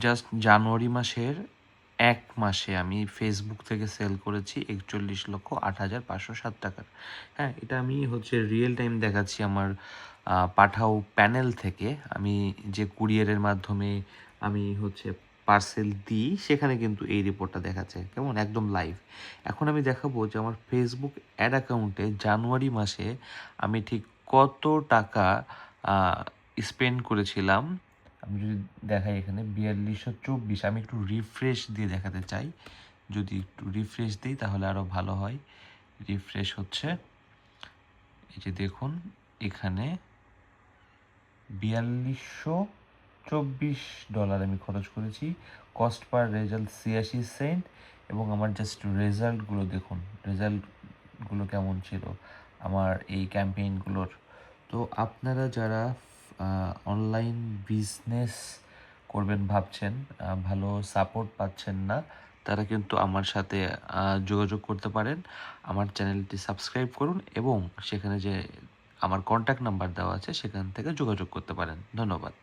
Just জানুয়ারি মাসের 1 মাসে আমি ফেসবুক থেকে সেল করেছি 41,08,507 টাকার। হ্যাঁ, এটা আমি হচ্ছে রিয়েল টাইম দেখাচ্ছি আমার পাঠাও প্যানেল থেকে। আমি যে কুরিয়ারের মাধ্যমে আমি হচ্ছে পার্সেল দিই, সেখানে কিন্তু এই রিপোর্টটা দেখাচ্ছে, কেমন একদম লাইভ। এখন আমি দেখাবো যে আমার ফেসবুক অ্যাড অ্যাকাউন্টে জানুয়ারি মাসে আমি ঠিক কত টাকা স্পেন্ড করেছিলাম। আমি যদি দেখাই এখানে 4224, আমি একটু রিফ্রেশ দিয়ে দেখাতে চাই। যদি একটু রিফ্রেশ দিই তাহলে আরও ভালো হয়। রিফ্রেশ হচ্ছে, এই যে দেখুন এখানে $4224 আমি খরচ করেছি। Cost per result 86 cent. এবং আমার জাস্ট রেজাল্টগুলো দেখুন, রেজাল্টগুলো কেমন ছিল আমার এই ক্যাম্পেইনগুলোর। তো আপনারা যারা অনলাইন বিজনেস করবেন ভাবছেন, ভালো সাপোর্ট পাচ্ছেন না, তারা কিন্তু আমার সাথে যোগাযোগ করতে পারেন। আমার চ্যানেলটি সাবস্ক্রাইব করুন এবং সেখানে যে আমার কন্ট্যাক্ট নাম্বার দেওয়া আছে সেখান থেকে যোগাযোগ করতে পারেন। ধন্যবাদ।